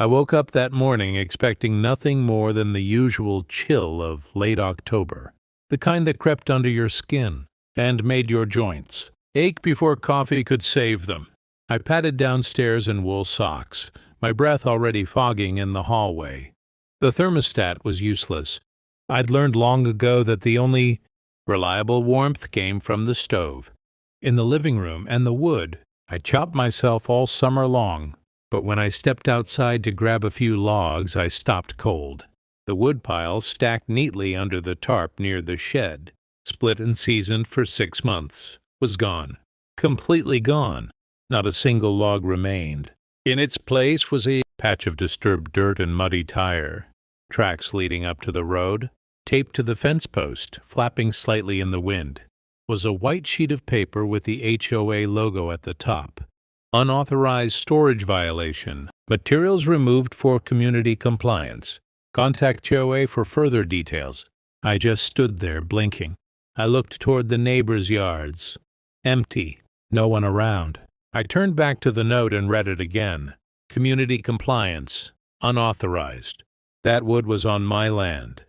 I woke up that morning expecting nothing more than the usual chill of late October, the kind that crept under your skin and made your joints ache before coffee could save them. I padded downstairs in wool socks, my breath already fogging in the hallway. The thermostat was useless. I'd learned long ago that the only reliable warmth came from the stove. In the living room and the wood, I chopped myself all summer long, but when I stepped outside to grab a few logs, I stopped cold. The wood pile stacked neatly under the tarp near the shed, split and seasoned for 6 months, was gone. Completely gone. Not a single log remained. In its place was a patch of disturbed dirt and muddy tire, tracks leading up to the road, taped to the fence post, flapping slightly in the wind, was a white sheet of paper with the HOA logo at the top. Unauthorized storage violation. Materials removed for community compliance. Contact HOA for further details. I just stood there, blinking. I looked toward the neighbors' yards. Empty. No one around. I turned back to the note and read it again. Community compliance. Unauthorized. That wood was on my land.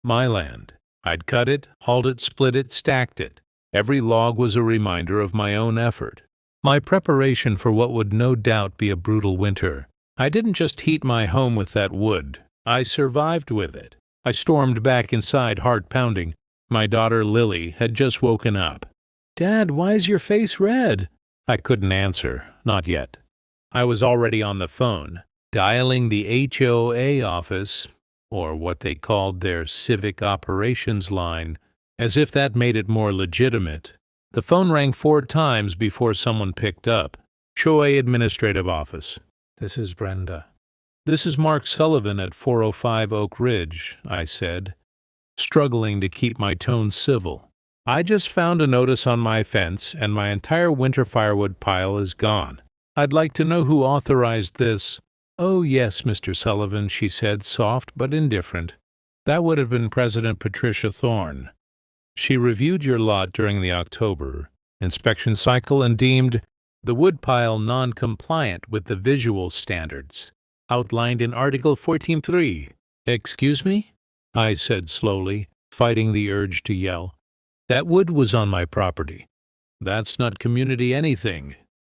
My land. I'd cut it, hauled it, split it, stacked it. Every log was a reminder of my own effort. My preparation for what would no doubt be a brutal winter. I didn't just heat my home with that wood. I survived with it. I stormed back inside, heart pounding. My daughter Lily had just woken up. "Dad, why is your face red?" I couldn't answer. Not yet. I was already on the phone, dialing the HOA office, or what they called their civic operations line, as if that made it more legitimate. The phone rang 4 times before someone picked up. HOA Administrative Office. "This is Brenda." "This is Mark Sullivan at 405 Oak Ridge," I said, struggling to keep my tone civil. "I just found a notice on my fence, and my entire winter firewood pile is gone. I'd like to know who authorized this." "Oh, yes, Mr. Sullivan," she said, soft but indifferent. "That would have been President Patricia Thorne. She reviewed your lot during the October inspection cycle and deemed the woodpile non-compliant with the visual standards outlined in Article 14.3. "Excuse me?" I said slowly, fighting the urge to yell. "That wood was on my property. That's not community anything."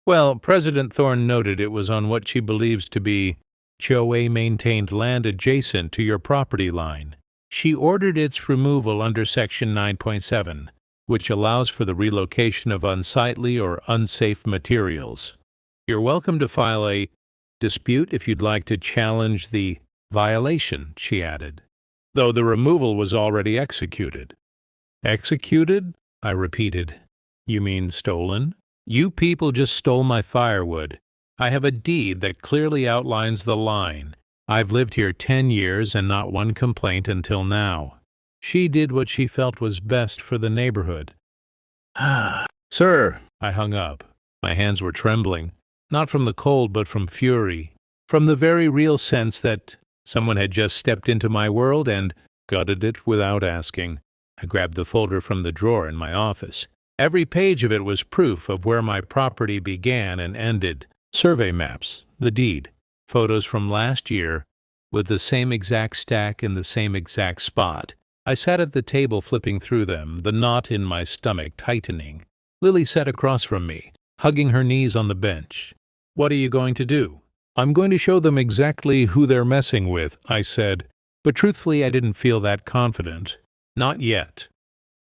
"Well, President Thorne noted it was on what she believes to be HOA-maintained land adjacent to your property line. She ordered its removal under Section 9.7, which allows for the relocation of unsightly or unsafe materials. You're welcome to file a dispute if you'd like to challenge the violation," she added, "though the removal was already executed." "Executed?" I repeated. "You mean stolen?" "You people just stole my firewood. I have a deed that clearly outlines the line. I've lived here 10 years and not one complaint until now. She did what she felt was best for the neighborhood." "Sir," I hung up. My hands were trembling, not from the cold but from fury, from the very real sense that someone had just stepped into my world and gutted it without asking. I grabbed the folder from the drawer in my office. Every page of it was proof of where my property began and ended. Survey maps, the deed, photos from last year, with the same exact stack in the same exact spot. I sat at the table flipping through them, the knot in my stomach tightening. Lily sat across from me, hugging her knees on the bench. "What are you going to do?" "I'm going to show them exactly who they're messing with," I said, but truthfully I didn't feel that confident. Not yet.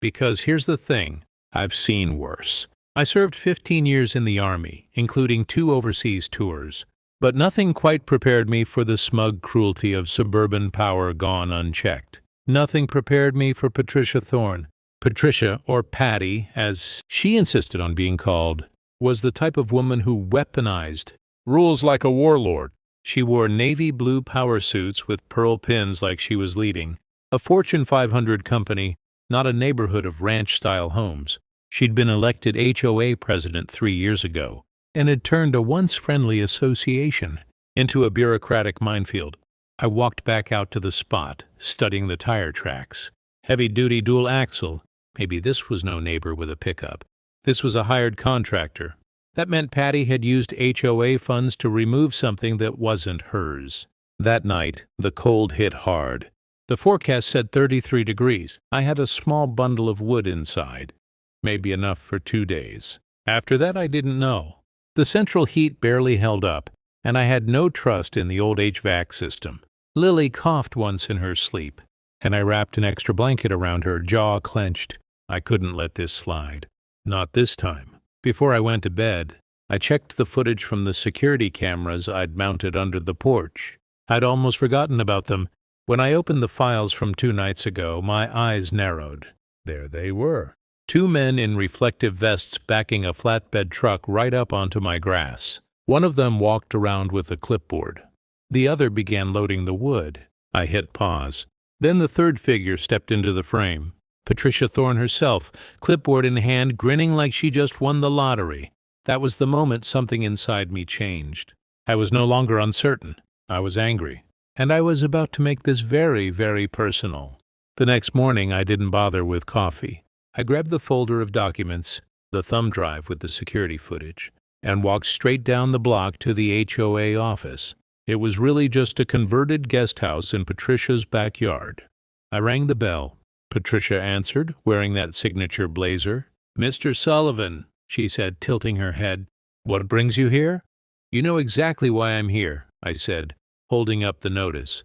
Because here's the thing, I've seen worse. I served 15 years in the Army, including 2 overseas tours. But nothing quite prepared me for the smug cruelty of suburban power gone unchecked. Nothing prepared me for Patricia Thorne. Patricia, or Patty, as she insisted on being called, was the type of woman who weaponized rules like a warlord. She wore navy blue power suits with pearl pins like she was leading a Fortune 500 company, not a neighborhood of ranch-style homes. She'd been elected HOA president 3 years ago, and had turned a once-friendly association into a bureaucratic minefield. I walked back out to the spot, studying the tire tracks. Heavy-duty dual-axle. Maybe this was no neighbor with a pickup. This was a hired contractor. That meant Patty had used HOA funds to remove something that wasn't hers. That night, the cold hit hard. The forecast said 33 degrees. I had a small bundle of wood inside, maybe enough for 2 days. After that, I didn't know. The central heat barely held up, and I had no trust in the old HVAC system. Lily coughed once in her sleep, and I wrapped an extra blanket around her, jaw clenched. I couldn't let this slide. Not this time. Before I went to bed, I checked the footage from the security cameras I'd mounted under the porch. I'd almost forgotten about them. When I opened the files from 2 nights ago, my eyes narrowed. There they were. 2 men in reflective vests backing a flatbed truck right up onto my grass. One of them walked around with a clipboard. The other began loading the wood. I hit pause. Then the third figure stepped into the frame. Patricia Thorne herself, clipboard in hand, grinning like she just won the lottery. That was the moment something inside me changed. I was no longer uncertain. I was angry. And I was about to make this very, very personal. The next morning, I didn't bother with coffee. I grabbed the folder of documents, the thumb drive with the security footage, and walked straight down the block to the HOA office. It was really just a converted guest house in Patricia's backyard. I rang the bell. Patricia answered, wearing that signature blazer. "Mr. Sullivan," she said, tilting her head. "What brings you here?" "You know exactly why I'm here," I said, holding up the notice.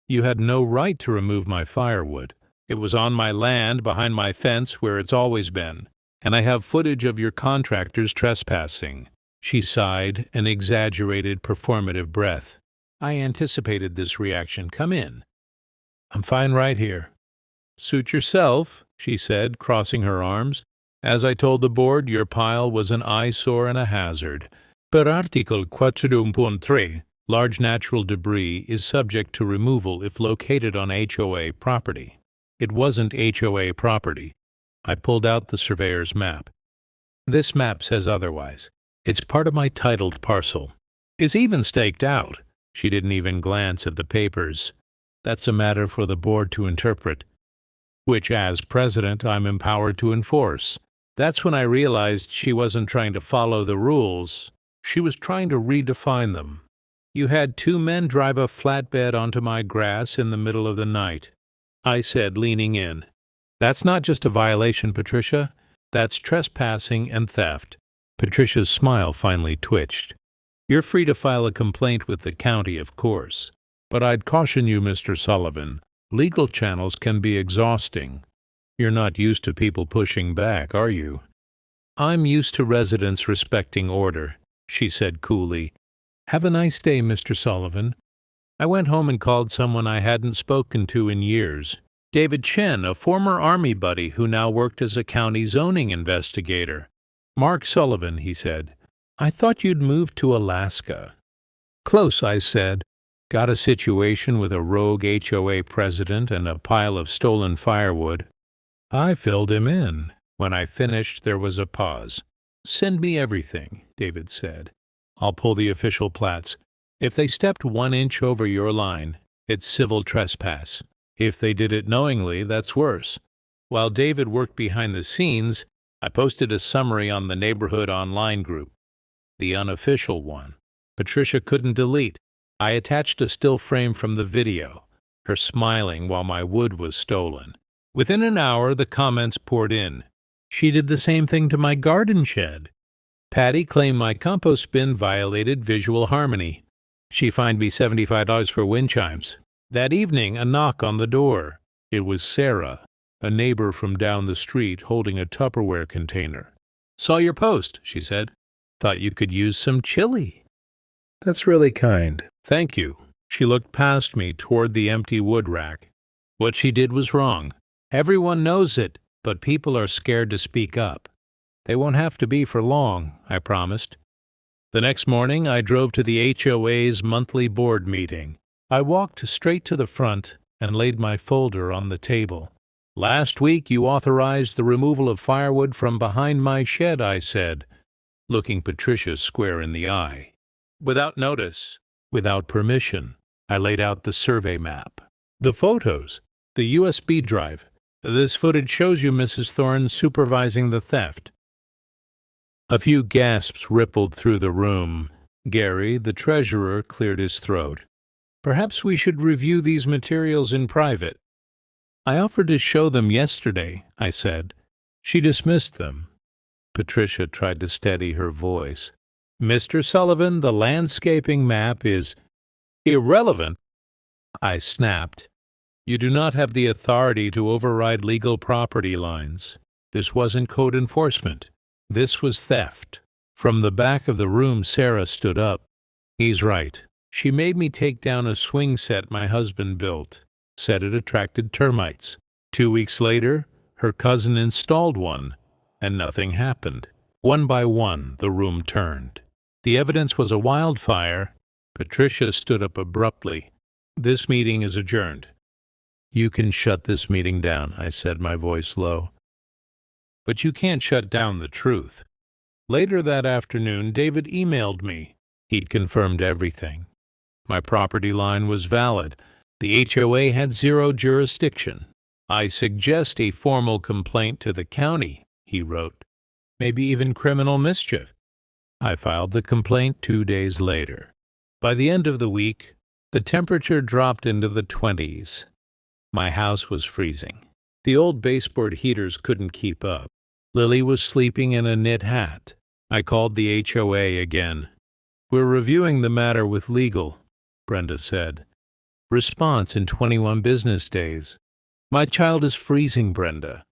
"You had no right to remove my firewood. It was on my land, behind my fence, where it's always been. And I have footage of your contractors trespassing." She sighed, an exaggerated, performative breath. "I anticipated this reaction. Come in." "I'm fine right here." "Suit yourself," she said, crossing her arms. "As I told the board, your pile was an eyesore and a hazard. Per Article 4.3, large natural debris is subject to removal if located on HOA property. It wasn't HOA property. I pulled out the surveyor's map. This map says otherwise. It's part of my titled parcel. It's even staked out. She didn't even glance at the papers. That's a matter for the board to interpret, which, as president, I'm empowered to enforce. That's when I realized she wasn't trying to follow the rules. She was trying to redefine them. "You had 2 men drive a flatbed onto my grass in the middle of the night," I said, leaning in. "That's not just a violation, Patricia. That's trespassing and theft." Patricia's smile finally twitched. "You're free to file a complaint with the county, of course. But I'd caution you, Mr. Sullivan. Legal channels can be exhausting. You're not used to people pushing back, are you?" "I'm used to residents respecting order," she said coolly. "Have a nice day, Mr. Sullivan." I went home and called someone I hadn't spoken to in years. David Chen, a former Army buddy who now worked as a county zoning investigator. "Mark Sullivan," he said. "I thought you'd moved to Alaska." "Close," I said. "Got a situation with a rogue HOA president and a pile of stolen firewood." I filled him in. When I finished, there was a pause. "Send me everything," David said. "I'll pull the official plats. If they stepped 1 inch over your line, it's civil trespass. If they did it knowingly, that's worse." While David worked behind the scenes, I posted a summary on the neighborhood online group, the unofficial one. Patricia couldn't delete. I attached a still frame from the video, her smiling while my wood was stolen. Within an hour, the comments poured in. "She did the same thing to my garden shed." "Patty claimed my compost bin violated visual harmony." "She fined me $75 for wind chimes." That evening, a knock on the door. It was Sarah, a neighbor from down the street, holding a Tupperware container. "Saw your post," she said. "Thought you could use some chili." "That's really kind." "Thank you." She looked past me toward the empty wood rack. "What she did was wrong. Everyone knows it, but people are scared to speak up." "They won't have to be for long," I promised. The next morning, I drove to the HOA's monthly board meeting. I walked straight to the front and laid my folder on the table. "Last week you authorized the removal of firewood from behind my shed," I said, looking Patricia square in the eye. "Without notice, without permission." I laid out the survey map, the photos, the USB drive. "This footage shows you, Mrs. Thorne, supervising the theft." A few gasps rippled through the room. Gary, the treasurer, cleared his throat. Perhaps we should review these materials in private. I offered to show them yesterday, I said. She dismissed them. Patricia tried to steady her voice. Mr. Sullivan, the landscaping map is irrelevant. I snapped. You do not have the authority to override legal property lines. This wasn't code enforcement. This was theft. From the back of the room, Sarah stood up. He's right. She made me take down a swing set my husband built. Said it attracted termites. 2 weeks later, her cousin installed one, and nothing happened. One by one, the room turned. The evidence was a wildfire. Patricia stood up abruptly. This meeting is adjourned. You can shut this meeting down, I said, my voice low. But you can't shut down the truth. Later that afternoon, David emailed me. He'd confirmed everything. My property line was valid. The HOA had zero jurisdiction. I suggest a formal complaint to the county, he wrote. Maybe even criminal mischief. I filed the complaint 2 days later. By the end of the week, the temperature dropped into the 20s. My house was freezing. The old baseboard heaters couldn't keep up. Lily was sleeping in a knit hat. I called the HOA again. We're reviewing the matter with legal, Brenda said. Response in 21 business days. My child is freezing, Brenda.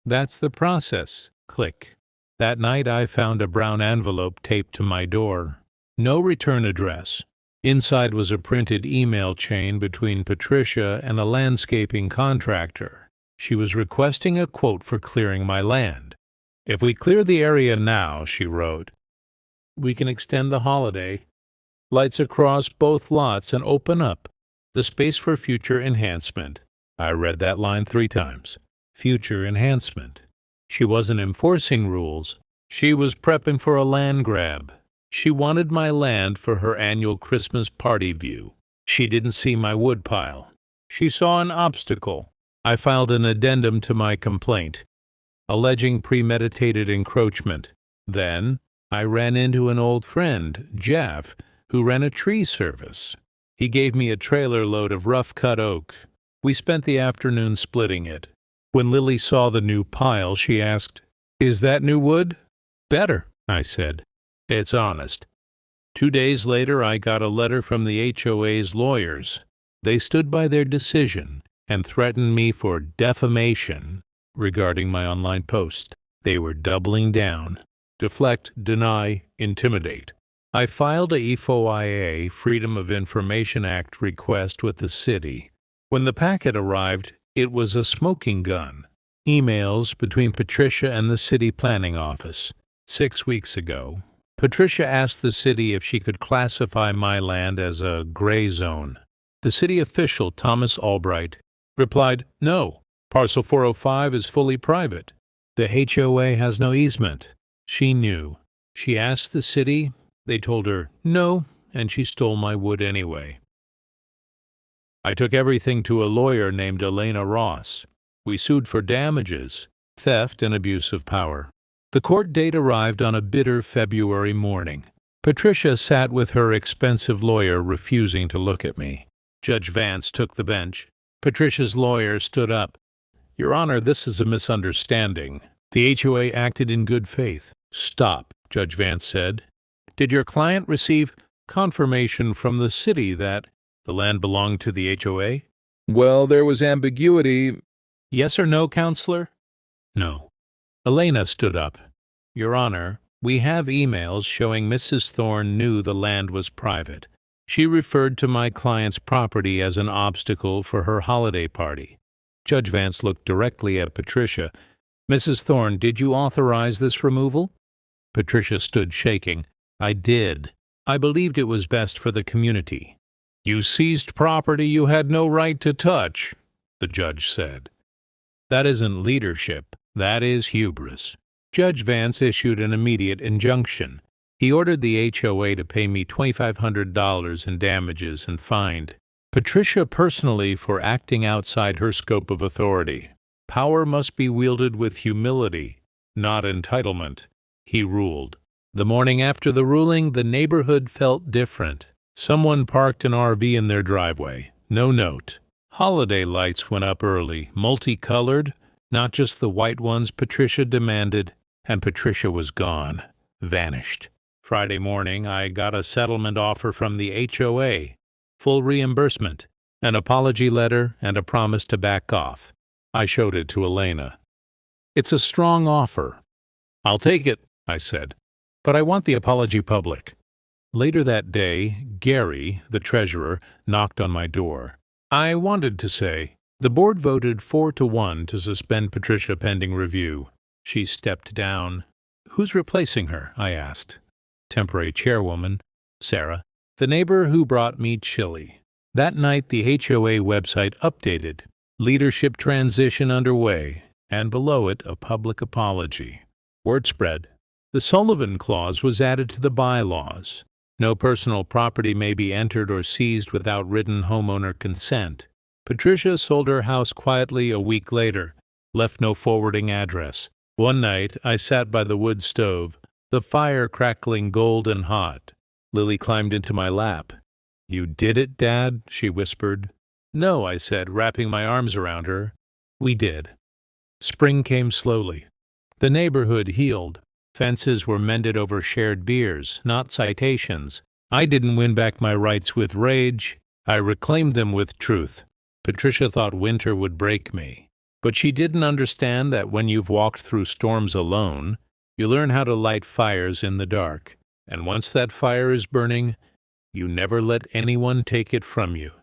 That's the process. Click. That night I found a brown envelope taped to my door. No return address. Inside was a printed email chain between Patricia and a landscaping contractor. She was requesting a quote for clearing my land. If we clear the area now, she wrote, we can extend the holiday, lights across both lots, and open up the space for future enhancement. I read that line 3 times. Future enhancement. She wasn't enforcing rules. She was prepping for a land grab. She wanted my land for her annual Christmas party view. She didn't see my woodpile. She saw an obstacle. I filed an addendum to my complaint, alleging premeditated encroachment. Then I ran into an old friend, Jeff, who ran a tree service. He gave me a trailer load of rough-cut oak. We spent the afternoon splitting it. When Lily saw the new pile, she asked, Is that new wood? Better, I said. It's honest. 2 days later, I got a letter from the HOA's lawyers. They stood by their decision and threatened me for defamation regarding my online post. They were doubling down. Deflect, deny, intimidate. I filed a FOIA, Freedom of Information Act request with the city. When the packet arrived, it was a smoking gun. Emails between Patricia and the city planning office. 6 weeks ago, Patricia asked the city if she could classify my land as a gray zone. The city official, Thomas Albright, replied, No, parcel 405 is fully private. The HOA has no easement. She knew. She asked the city. They told her no, and she stole my wood anyway. I took everything to a lawyer named Elena Ross. We sued for damages, theft, and abuse of power. The court date arrived on a bitter February morning. Patricia sat with her expensive lawyer, refusing to look at me. Judge Vance took the bench. Patricia's lawyer stood up. Your Honor, this is a misunderstanding. The HOA acted in good faith. Stop, Judge Vance said. Did your client receive confirmation from the city that the land belonged to the HOA? Well, there was ambiguity. Yes or no, Counselor? No. Elena stood up. Your Honor, we have emails showing Mrs. Thorne knew the land was private. She referred to my client's property as an obstacle for her holiday party. Judge Vance looked directly at Patricia. Mrs. Thorne, did you authorize this removal? Patricia stood shaking. I did. I believed it was best for the community. You seized property you had no right to touch, the judge said. That isn't leadership. That is hubris. Judge Vance issued an immediate injunction. He ordered the HOA to pay me $2,500 in damages and fined Patricia personally for acting outside her scope of authority. Power must be wielded with humility, not entitlement. he ruled. The morning after the ruling, the neighborhood felt different. Someone parked an RV in their driveway. No note. Holiday lights went up early, multicolored, not just the white ones Patricia demanded, and Patricia was gone, vanished. Friday morning, I got a settlement offer from the HOA, full reimbursement, an apology letter, and a promise to back off. I showed it to Elena. "It's a strong offer." "I'll take it," I said, "but I want the apology public." Later that day, Gary, the treasurer, knocked on my door. I wanted to say, "The board voted 4-1 to suspend Patricia pending review." She stepped down. "Who's replacing her?" I asked. "Temporary chairwoman, Sarah, the neighbor who brought me chili." That night, the HOA website updated. Leadership transition underway, and below it, a public apology. Word spread. The Sullivan Clause was added to the bylaws. No personal property may be entered or seized without written homeowner consent. Patricia sold her house quietly a week later, left no forwarding address. One night, I sat by the wood stove, the fire crackling golden hot. Lily climbed into my lap. "You did it, Dad?" she whispered. "No," I said, wrapping my arms around her. "We did." Spring came slowly. The neighborhood healed. Fences were mended over shared beers, not citations. I didn't win back my rights with rage. I reclaimed them with truth. Patricia thought winter would break me. But she didn't understand that when you've walked through storms alone, you learn how to light fires in the dark. And once that fire is burning, you never let anyone take it from you.